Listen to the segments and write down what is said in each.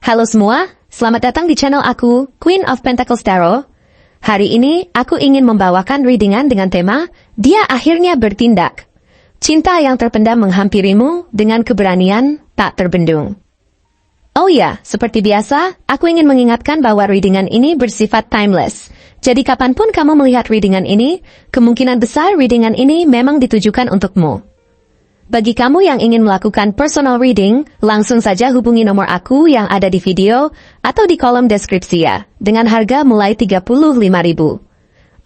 Halo semua, selamat datang di channel aku, Queen of Pentacles Tarot. Hari ini, aku ingin membawakan readingan dengan tema, Dia Akhirnya Bertindak. Cinta yang terpendam menghampirimu dengan keberanian tak terbendung. Oh ya, seperti biasa, aku ingin mengingatkan bahwa readingan ini bersifat timeless. Jadi kapanpun kamu melihat readingan ini, kemungkinan besar readingan ini memang ditujukan untukmu. Bagi kamu yang ingin melakukan personal reading, langsung saja hubungi nomor aku yang ada di video atau di kolom deskripsi ya, dengan harga mulai 35.000.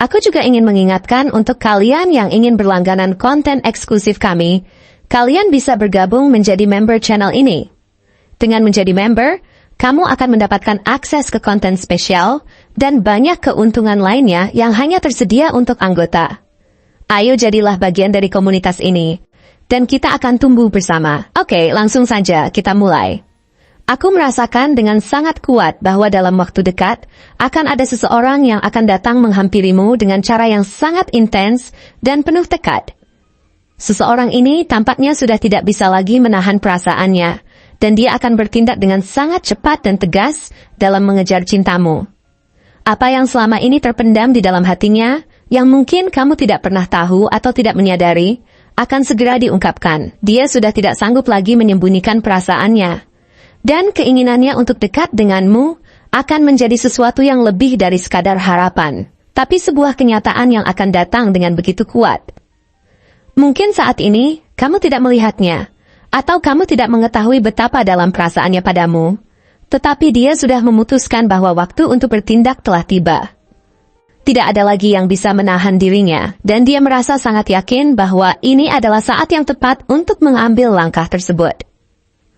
Aku juga ingin mengingatkan untuk kalian yang ingin berlangganan konten eksklusif kami, kalian bisa bergabung menjadi member channel ini. Dengan menjadi member, kamu akan mendapatkan akses ke konten spesial dan banyak keuntungan lainnya yang hanya tersedia untuk anggota. Ayo jadilah bagian dari komunitas ini. Dan kita akan tumbuh bersama. Oke, langsung saja kita mulai. Aku merasakan dengan sangat kuat bahwa dalam waktu dekat, akan ada seseorang yang akan datang menghampirimu dengan cara yang sangat intens dan penuh tekad. Seseorang ini tampaknya sudah tidak bisa lagi menahan perasaannya, dan dia akan bertindak dengan sangat cepat dan tegas dalam mengejar cintamu. Apa yang selama ini terpendam di dalam hatinya, yang mungkin kamu tidak pernah tahu atau tidak menyadari, akan segera diungkapkan. Dia sudah tidak sanggup lagi menyembunyikan perasaannya. Dan keinginannya untuk dekat denganmu akan menjadi sesuatu yang lebih dari sekadar harapan, tapi sebuah kenyataan yang akan datang dengan begitu kuat. Mungkin saat ini, kamu tidak melihatnya, atau kamu tidak mengetahui betapa dalam perasaannya padamu, tetapi dia sudah memutuskan bahwa waktu untuk bertindak telah tiba. Tidak ada lagi yang bisa menahan dirinya, dan dia merasa sangat yakin bahwa ini adalah saat yang tepat untuk mengambil langkah tersebut.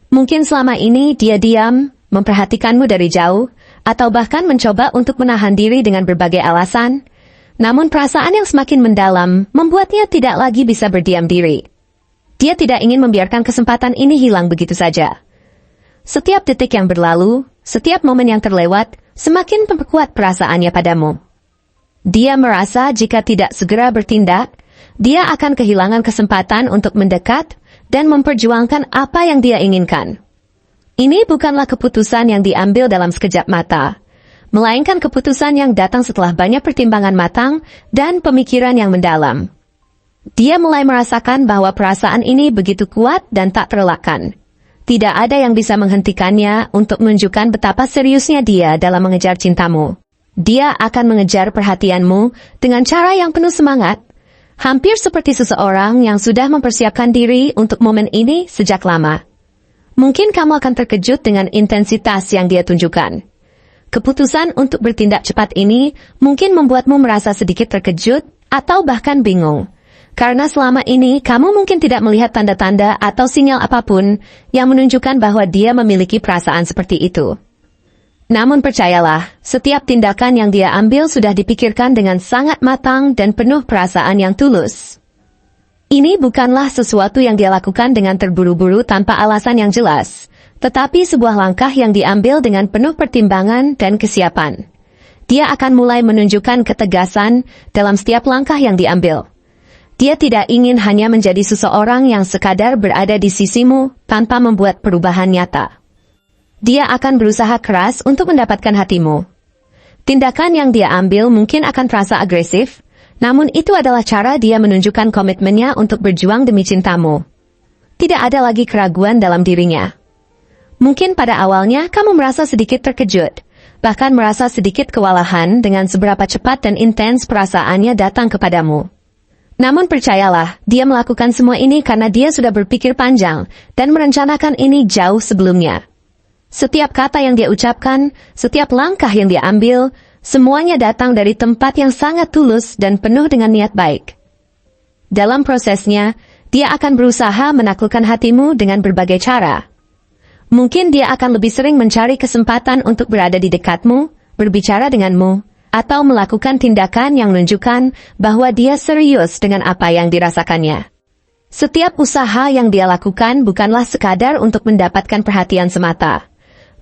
Mungkin selama ini dia diam, memperhatikanmu dari jauh, atau bahkan mencoba untuk menahan diri dengan berbagai alasan, namun perasaan yang semakin mendalam membuatnya tidak lagi bisa berdiam diri. Dia tidak ingin membiarkan kesempatan ini hilang begitu saja. Setiap detik yang berlalu, setiap momen yang terlewat, semakin memperkuat perasaannya padamu. Dia merasa jika tidak segera bertindak, dia akan kehilangan kesempatan untuk mendekat dan memperjuangkan apa yang dia inginkan. Ini bukanlah keputusan yang diambil dalam sekejap mata, melainkan keputusan yang datang setelah banyak pertimbangan matang dan pemikiran yang mendalam. Dia mulai merasakan bahwa perasaan ini begitu kuat dan tak terelakkan. Tidak ada yang bisa menghentikannya untuk menunjukkan betapa seriusnya dia dalam mengejar cintamu. Dia akan mengejar perhatianmu dengan cara yang penuh semangat, hampir seperti seseorang yang sudah mempersiapkan diri untuk momen ini sejak lama. Mungkin kamu akan terkejut dengan intensitas yang dia tunjukkan. Keputusan untuk bertindak cepat ini mungkin membuatmu merasa sedikit terkejut atau bahkan bingung, karena selama ini kamu mungkin tidak melihat tanda-tanda atau sinyal apapun yang menunjukkan bahwa dia memiliki perasaan seperti itu. Namun percayalah, setiap tindakan yang dia ambil sudah dipikirkan dengan sangat matang dan penuh perasaan yang tulus. Ini bukanlah sesuatu yang dia lakukan dengan terburu-buru tanpa alasan yang jelas, tetapi sebuah langkah yang diambil dengan penuh pertimbangan dan kesiapan. Dia akan mulai menunjukkan ketegasan dalam setiap langkah yang diambil. Dia tidak ingin hanya menjadi seseorang yang sekadar berada di sisimu tanpa membuat perubahan nyata. Dia akan berusaha keras untuk mendapatkan hatimu. Tindakan yang dia ambil mungkin akan terasa agresif, namun itu adalah cara dia menunjukkan komitmennya untuk berjuang demi cintamu. Tidak ada lagi keraguan dalam dirinya. Mungkin pada awalnya kamu merasa sedikit terkejut, bahkan merasa sedikit kewalahan dengan seberapa cepat dan intens perasaannya datang kepadamu. Namun percayalah, dia melakukan semua ini karena dia sudah berpikir panjang dan merencanakan ini jauh sebelumnya. Setiap kata yang dia ucapkan, setiap langkah yang dia ambil, semuanya datang dari tempat yang sangat tulus dan penuh dengan niat baik. Dalam prosesnya, dia akan berusaha menaklukkan hatimu dengan berbagai cara. Mungkin dia akan lebih sering mencari kesempatan untuk berada di dekatmu, berbicara denganmu, atau melakukan tindakan yang menunjukkan bahwa dia serius dengan apa yang dirasakannya. Setiap usaha yang dia lakukan bukanlah sekadar untuk mendapatkan perhatian semata,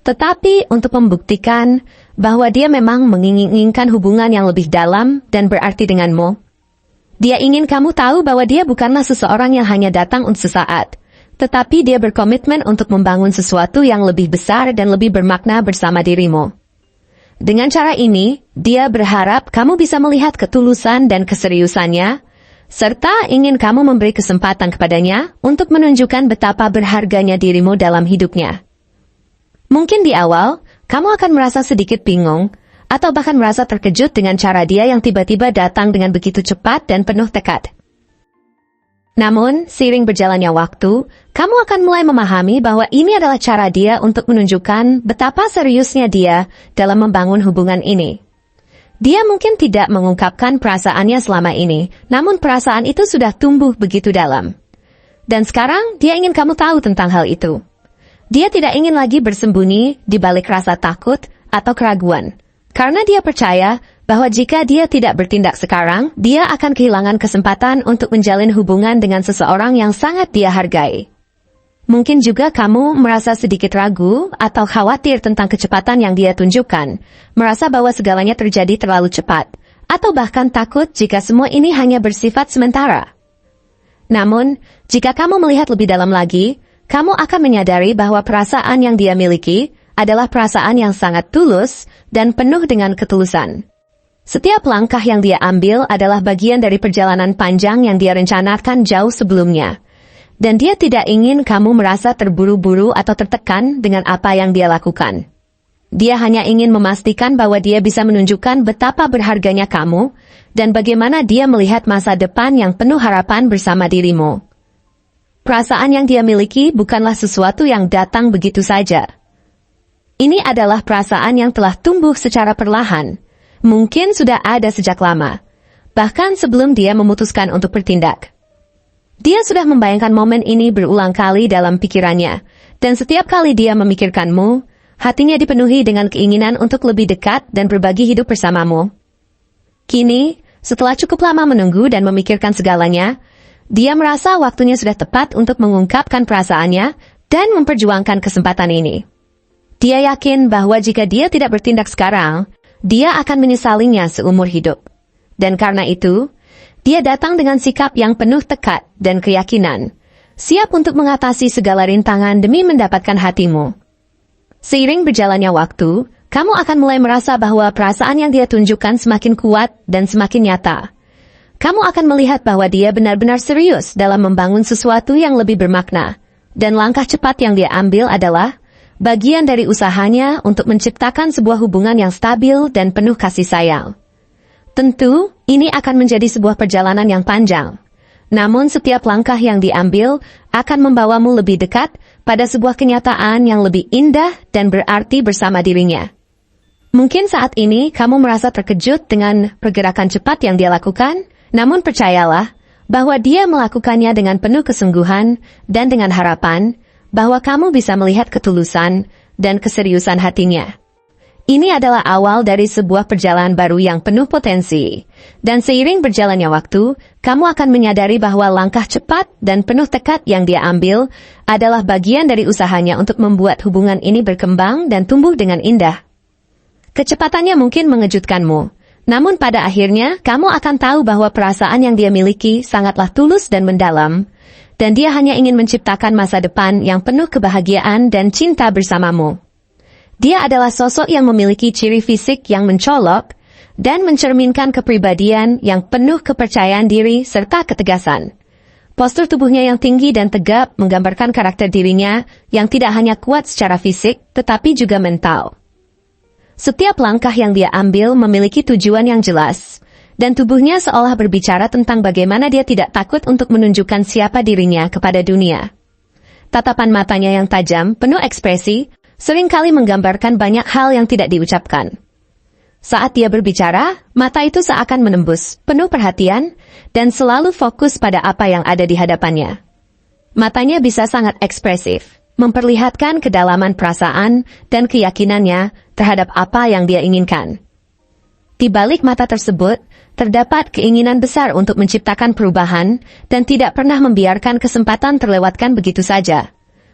tetapi untuk membuktikan bahwa dia memang menginginkan hubungan yang lebih dalam dan berarti denganmu. Dia ingin kamu tahu bahwa dia bukanlah seseorang yang hanya datang untuk sesaat, tetapi dia berkomitmen untuk membangun sesuatu yang lebih besar dan lebih bermakna bersama dirimu. Dengan cara ini, dia berharap kamu bisa melihat ketulusan dan keseriusannya, serta ingin kamu memberi kesempatan kepadanya untuk menunjukkan betapa berharganya dirimu dalam hidupnya. Mungkin di awal, kamu akan merasa sedikit bingung, atau bahkan merasa terkejut dengan cara dia yang tiba-tiba datang dengan begitu cepat dan penuh tekad. Namun, seiring berjalannya waktu, kamu akan mulai memahami bahwa ini adalah cara dia untuk menunjukkan betapa seriusnya dia dalam membangun hubungan ini. Dia mungkin tidak mengungkapkan perasaannya selama ini, namun perasaan itu sudah tumbuh begitu dalam. Dan sekarang, dia ingin kamu tahu tentang hal itu. Dia tidak ingin lagi bersembunyi di balik rasa takut atau keraguan. Karena dia percaya bahwa jika dia tidak bertindak sekarang, dia akan kehilangan kesempatan untuk menjalin hubungan dengan seseorang yang sangat dia hargai. Mungkin juga kamu merasa sedikit ragu atau khawatir tentang kecepatan yang dia tunjukkan, merasa bahwa segalanya terjadi terlalu cepat, atau bahkan takut jika semua ini hanya bersifat sementara. Namun, jika kamu melihat lebih dalam lagi, kamu akan menyadari bahwa perasaan yang dia miliki adalah perasaan yang sangat tulus dan penuh dengan ketulusan. Setiap langkah yang dia ambil adalah bagian dari perjalanan panjang yang dia rencanakan jauh sebelumnya. Dan dia tidak ingin kamu merasa terburu-buru atau tertekan dengan apa yang dia lakukan. Dia hanya ingin memastikan bahwa dia bisa menunjukkan betapa berharganya kamu dan bagaimana dia melihat masa depan yang penuh harapan bersama dirimu. Perasaan yang dia miliki bukanlah sesuatu yang datang begitu saja. Ini adalah perasaan yang telah tumbuh secara perlahan. Mungkin sudah ada sejak lama. Bahkan sebelum dia memutuskan untuk bertindak. Dia sudah membayangkan momen ini berulang kali dalam pikirannya. Dan setiap kali dia memikirkanmu, hatinya dipenuhi dengan keinginan untuk lebih dekat dan berbagi hidup bersamamu. Kini, setelah cukup lama menunggu dan memikirkan segalanya, dia merasa waktunya sudah tepat untuk mengungkapkan perasaannya dan memperjuangkan kesempatan ini. Dia yakin bahwa jika dia tidak bertindak sekarang, dia akan menyesalinya seumur hidup. Dan karena itu, dia datang dengan sikap yang penuh tekad dan keyakinan, siap untuk mengatasi segala rintangan demi mendapatkan hatimu. Seiring berjalannya waktu, kamu akan mulai merasa bahwa perasaan yang dia tunjukkan semakin kuat dan semakin nyata. Kamu akan melihat bahwa dia benar-benar serius dalam membangun sesuatu yang lebih bermakna. Dan langkah cepat yang dia ambil adalah bagian dari usahanya untuk menciptakan sebuah hubungan yang stabil dan penuh kasih sayang. Tentu, ini akan menjadi sebuah perjalanan yang panjang. Namun setiap langkah yang diambil akan membawamu lebih dekat pada sebuah kenyataan yang lebih indah dan berarti bersama dirinya. Mungkin saat ini kamu merasa terkejut dengan pergerakan cepat yang dia lakukan, namun percayalah bahwa dia melakukannya dengan penuh kesungguhan dan dengan harapan bahwa kamu bisa melihat ketulusan dan keseriusan hatinya. Ini adalah awal dari sebuah perjalanan baru yang penuh potensi. Dan seiring berjalannya waktu, kamu akan menyadari bahwa langkah cepat dan penuh tekad yang dia ambil adalah bagian dari usahanya untuk membuat hubungan ini berkembang dan tumbuh dengan indah. Kecepatannya mungkin mengejutkanmu, namun pada akhirnya kamu akan tahu bahwa perasaan yang dia miliki sangatlah tulus dan mendalam, dan dia hanya ingin menciptakan masa depan yang penuh kebahagiaan dan cinta bersamamu. Dia adalah sosok yang memiliki ciri fisik yang mencolok dan mencerminkan kepribadian yang penuh kepercayaan diri serta ketegasan. Postur tubuhnya yang tinggi dan tegap menggambarkan karakter dirinya yang tidak hanya kuat secara fisik, tetapi juga mental. Setiap langkah yang dia ambil memiliki tujuan yang jelas, dan tubuhnya seolah berbicara tentang bagaimana dia tidak takut untuk menunjukkan siapa dirinya kepada dunia. Tatapan matanya yang tajam, penuh ekspresi, seringkali menggambarkan banyak hal yang tidak diucapkan. Saat dia berbicara, mata itu seakan menembus, penuh perhatian, dan selalu fokus pada apa yang ada di hadapannya. Matanya bisa sangat ekspresif, memperlihatkan kedalaman perasaan dan keyakinannya terhadap apa yang dia inginkan. Di balik mata tersebut, terdapat keinginan besar untuk menciptakan perubahan dan tidak pernah membiarkan kesempatan terlewatkan begitu saja.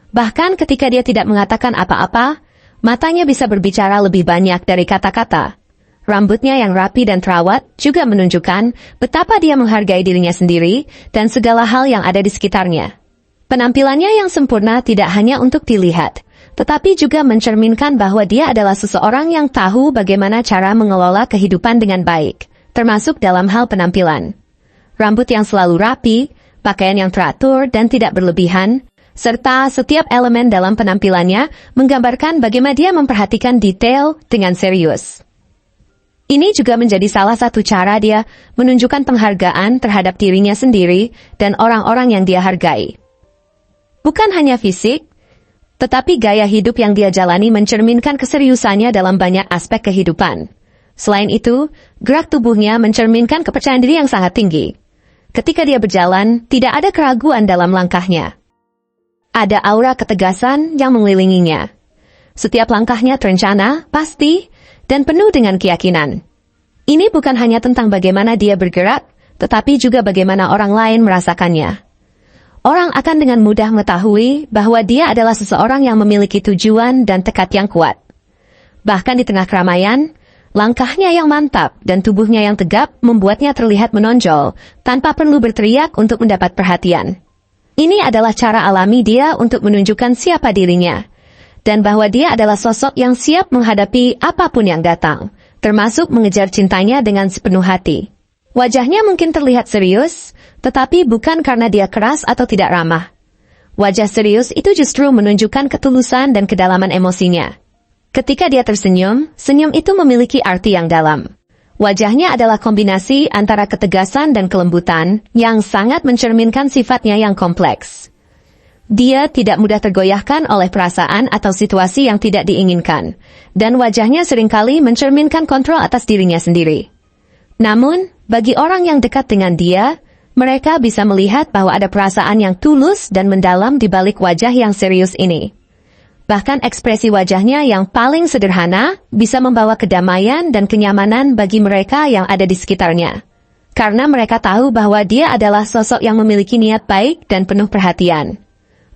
Bahkan ketika dia tidak mengatakan apa-apa, matanya bisa berbicara lebih banyak dari kata-kata. Rambutnya yang rapi dan terawat juga menunjukkan betapa dia menghargai dirinya sendiri dan segala hal yang ada di sekitarnya. Penampilannya yang sempurna tidak hanya untuk dilihat, tetapi juga mencerminkan bahwa dia adalah seseorang yang tahu bagaimana cara mengelola kehidupan dengan baik, termasuk dalam hal penampilan. Rambut yang selalu rapi, pakaian yang teratur dan tidak berlebihan, serta setiap elemen dalam penampilannya menggambarkan bagaimana dia memperhatikan detail dengan serius. Ini juga menjadi salah satu cara dia menunjukkan penghargaan terhadap dirinya sendiri dan orang-orang yang dia hargai. Bukan hanya fisik, tetapi gaya hidup yang dia jalani mencerminkan keseriusannya dalam banyak aspek kehidupan. Selain itu, gerak tubuhnya mencerminkan kepercayaan diri yang sangat tinggi. Ketika dia berjalan, tidak ada keraguan dalam langkahnya. Ada aura ketegasan yang mengelilinginya. Setiap langkahnya terencana, pasti, dan penuh dengan keyakinan. Ini bukan hanya tentang bagaimana dia bergerak, tetapi juga bagaimana orang lain merasakannya. Orang akan dengan mudah mengetahui bahwa dia adalah seseorang yang memiliki tujuan dan tekad yang kuat. Bahkan di tengah keramaian, langkahnya yang mantap dan tubuhnya yang tegap membuatnya terlihat menonjol tanpa perlu berteriak untuk mendapat perhatian. Ini adalah cara alami dia untuk menunjukkan siapa dirinya, dan bahwa dia adalah sosok yang siap menghadapi apapun yang datang, termasuk mengejar cintanya dengan sepenuh hati. Wajahnya mungkin terlihat serius, tetapi bukan karena dia keras atau tidak ramah. Wajah serius itu justru menunjukkan ketulusan dan kedalaman emosinya. Ketika dia tersenyum, senyum itu memiliki arti yang dalam. Wajahnya adalah kombinasi antara ketegasan dan kelembutan yang sangat mencerminkan sifatnya yang kompleks. Dia tidak mudah tergoyahkan oleh perasaan atau situasi yang tidak diinginkan, dan wajahnya seringkali mencerminkan kontrol atas dirinya sendiri. Namun, bagi orang yang dekat dengan dia, mereka bisa melihat bahwa ada perasaan yang tulus dan mendalam di balik wajah yang serius ini. Bahkan ekspresi wajahnya yang paling sederhana bisa membawa kedamaian dan kenyamanan bagi mereka yang ada di sekitarnya. Karena mereka tahu bahwa dia adalah sosok yang memiliki niat baik dan penuh perhatian.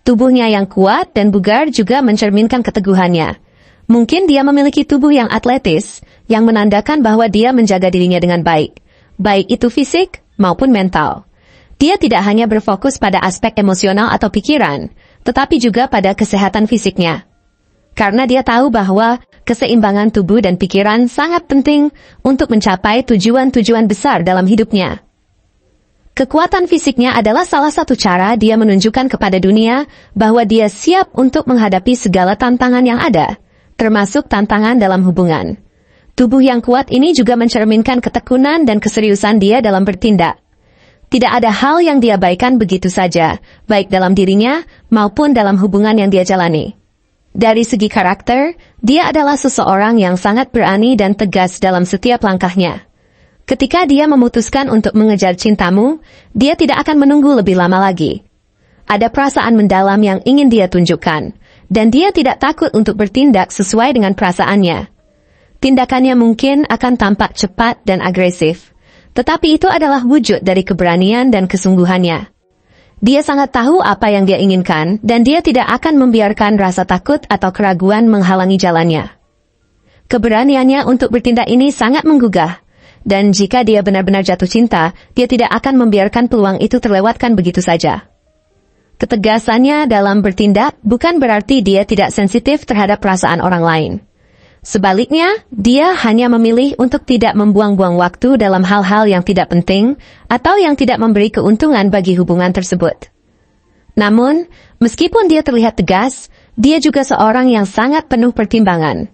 Tubuhnya yang kuat dan bugar juga mencerminkan keteguhannya. Mungkin dia memiliki tubuh yang atletis, yang menandakan bahwa dia menjaga dirinya dengan baik. Baik itu fisik maupun mental. Dia tidak hanya berfokus pada aspek emosional atau pikiran, tetapi juga pada kesehatan fisiknya. Karena dia tahu bahwa keseimbangan tubuh dan pikiran sangat penting untuk mencapai tujuan-tujuan besar dalam hidupnya. Kekuatan fisiknya adalah salah satu cara dia menunjukkan kepada dunia bahwa dia siap untuk menghadapi segala tantangan yang ada, termasuk tantangan dalam hubungan. Tubuh yang kuat ini juga mencerminkan ketekunan dan keseriusan dia dalam bertindak. Tidak ada hal yang diabaikan begitu saja, baik dalam dirinya maupun dalam hubungan yang dia jalani. Dari segi karakter, dia adalah seseorang yang sangat berani dan tegas dalam setiap langkahnya. Ketika dia memutuskan untuk mengejar cintamu, dia tidak akan menunggu lebih lama lagi. Ada perasaan mendalam yang ingin dia tunjukkan, dan dia tidak takut untuk bertindak sesuai dengan perasaannya. Tindakannya mungkin akan tampak cepat dan agresif, tetapi itu adalah wujud dari keberanian dan kesungguhannya. Dia sangat tahu apa yang dia inginkan, dan dia tidak akan membiarkan rasa takut atau keraguan menghalangi jalannya. Keberaniannya untuk bertindak ini sangat menggugah, dan jika dia benar-benar jatuh cinta, dia tidak akan membiarkan peluang itu terlewatkan begitu saja. Ketegasannya dalam bertindak bukan berarti dia tidak sensitif terhadap perasaan orang lain. Sebaliknya, dia hanya memilih untuk tidak membuang-buang waktu dalam hal-hal yang tidak penting atau yang tidak memberi keuntungan bagi hubungan tersebut. Namun, meskipun dia terlihat tegas, dia juga seorang yang sangat penuh pertimbangan.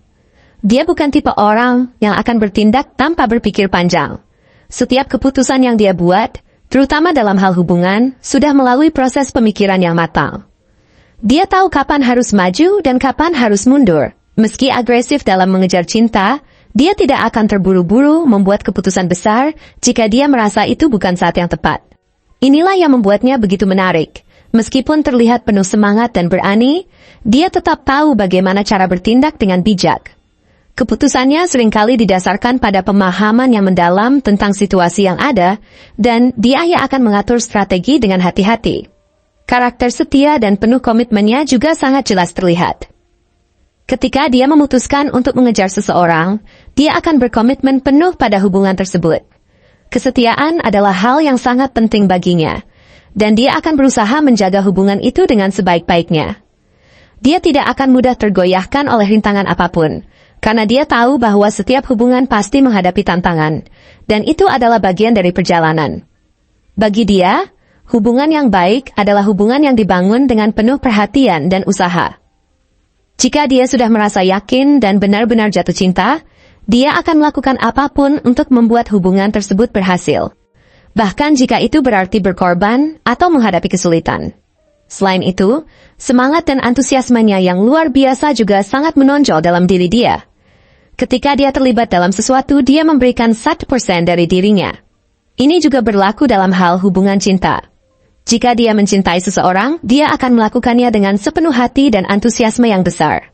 Dia bukan tipe orang yang akan bertindak tanpa berpikir panjang. Setiap keputusan yang dia buat, terutama dalam hal hubungan, sudah melalui proses pemikiran yang matang. Dia tahu kapan harus maju dan kapan harus mundur. Meski agresif dalam mengejar cinta, dia tidak akan terburu-buru membuat keputusan besar jika dia merasa itu bukan saat yang tepat. Inilah yang membuatnya begitu menarik. Meskipun terlihat penuh semangat dan berani, dia tetap tahu bagaimana cara bertindak dengan bijak. Keputusannya seringkali didasarkan pada pemahaman yang mendalam tentang situasi yang ada, dan dia akan mengatur strategi dengan hati-hati. Karakter setia dan penuh komitmennya juga sangat jelas terlihat. Ketika dia memutuskan untuk mengejar seseorang, dia akan berkomitmen penuh pada hubungan tersebut. Kesetiaan adalah hal yang sangat penting baginya, dan dia akan berusaha menjaga hubungan itu dengan sebaik-baiknya. Dia tidak akan mudah tergoyahkan oleh rintangan apapun, karena dia tahu bahwa setiap hubungan pasti menghadapi tantangan, dan itu adalah bagian dari perjalanan. Bagi dia, hubungan yang baik adalah hubungan yang dibangun dengan penuh perhatian dan usaha. Jika dia sudah merasa yakin dan benar-benar jatuh cinta, dia akan melakukan apapun untuk membuat hubungan tersebut berhasil. Bahkan jika itu berarti berkorban atau menghadapi kesulitan. Selain itu, semangat dan antusiasmenya yang luar biasa juga sangat menonjol dalam diri dia. Ketika dia terlibat dalam sesuatu, dia memberikan 1% dari dirinya. Ini juga berlaku dalam hal hubungan cinta. Jika dia mencintai seseorang, dia akan melakukannya dengan sepenuh hati dan antusiasme yang besar.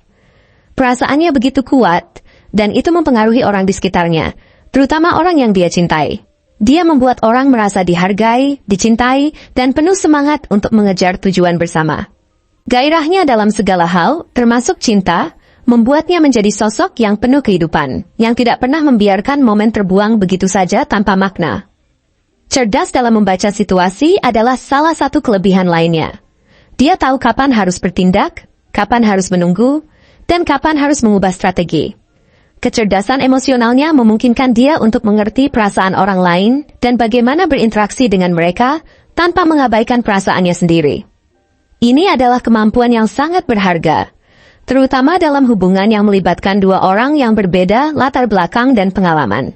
Perasaannya begitu kuat, dan itu mempengaruhi orang di sekitarnya, terutama orang yang dia cintai. Dia membuat orang merasa dihargai, dicintai, dan penuh semangat untuk mengejar tujuan bersama. Gairahnya dalam segala hal, termasuk cinta, membuatnya menjadi sosok yang penuh kehidupan, yang tidak pernah membiarkan momen terbuang begitu saja tanpa makna. Cerdas dalam membaca situasi adalah salah satu kelebihan lainnya. Dia tahu kapan harus bertindak, kapan harus menunggu, dan kapan harus mengubah strategi. Kecerdasan emosionalnya memungkinkan dia untuk mengerti perasaan orang lain dan bagaimana berinteraksi dengan mereka tanpa mengabaikan perasaannya sendiri. Ini adalah kemampuan yang sangat berharga, terutama dalam hubungan yang melibatkan dua orang yang berbeda latar belakang dan pengalaman.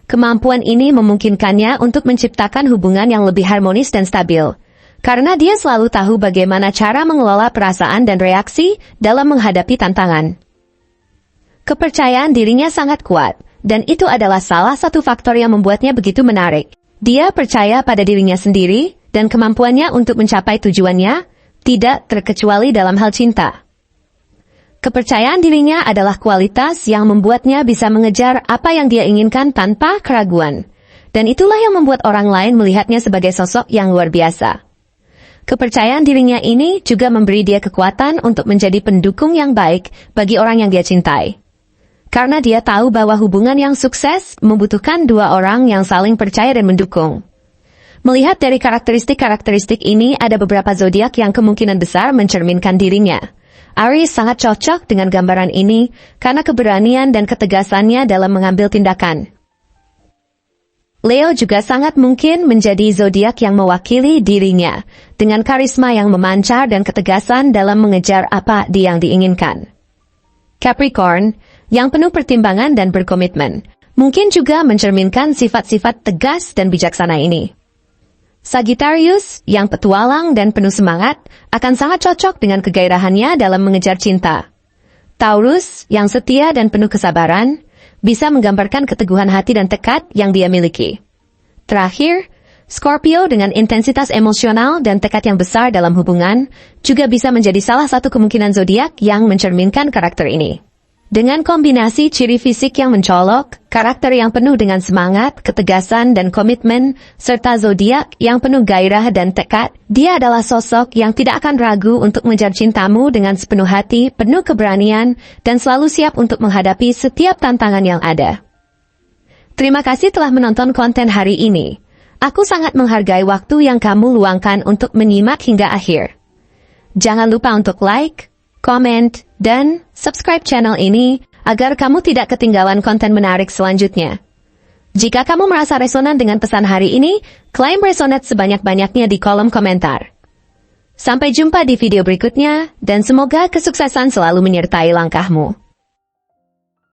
Kemampuan ini memungkinkannya untuk menciptakan hubungan yang lebih harmonis dan stabil, karena dia selalu tahu bagaimana cara mengelola perasaan dan reaksi dalam menghadapi tantangan. Kepercayaan dirinya sangat kuat, dan itu adalah salah satu faktor yang membuatnya begitu menarik. Dia percaya pada dirinya sendiri, dan kemampuannya untuk mencapai tujuannya, tidak terkecuali dalam hal cinta. Kepercayaan dirinya adalah kualitas yang membuatnya bisa mengejar apa yang dia inginkan tanpa keraguan. Dan itulah yang membuat orang lain melihatnya sebagai sosok yang luar biasa. Kepercayaan dirinya ini juga memberi dia kekuatan untuk menjadi pendukung yang baik bagi orang yang dia cintai. Karena dia tahu bahwa hubungan yang sukses membutuhkan dua orang yang saling percaya dan mendukung. Melihat dari karakteristik-karakteristik ini, ada beberapa zodiak yang kemungkinan besar mencerminkan dirinya. Aries sangat cocok dengan gambaran ini karena keberanian dan ketegasannya dalam mengambil tindakan. Leo juga sangat mungkin menjadi zodiak yang mewakili dirinya dengan karisma yang memancar dan ketegasan dalam mengejar apa yang diinginkan. Capricorn, yang penuh pertimbangan dan berkomitmen, mungkin juga mencerminkan sifat-sifat tegas dan bijaksana ini. Sagittarius, yang petualang dan penuh semangat, akan sangat cocok dengan kegairahannya dalam mengejar cinta. Taurus, yang setia dan penuh kesabaran, bisa menggambarkan keteguhan hati dan tekad yang dia miliki. Terakhir, Scorpio dengan intensitas emosional dan tekad yang besar dalam hubungan, juga bisa menjadi salah satu kemungkinan zodiak yang mencerminkan karakter ini. Dengan kombinasi ciri fisik yang mencolok, karakter yang penuh dengan semangat, ketegasan, dan komitmen, serta zodiak yang penuh gairah dan tekad, dia adalah sosok yang tidak akan ragu untuk mengejar cintamu dengan sepenuh hati, penuh keberanian, dan selalu siap untuk menghadapi setiap tantangan yang ada. Terima kasih telah menonton konten hari ini. Aku sangat menghargai waktu yang kamu luangkan untuk menyimak hingga akhir. Jangan lupa untuk like, komen, dan subscribe channel ini agar kamu tidak ketinggalan konten menarik selanjutnya. Jika kamu merasa resonan dengan pesan hari ini, klaim resonate sebanyak-banyaknya di kolom komentar. Sampai jumpa di video berikutnya, dan semoga kesuksesan selalu menyertai langkahmu.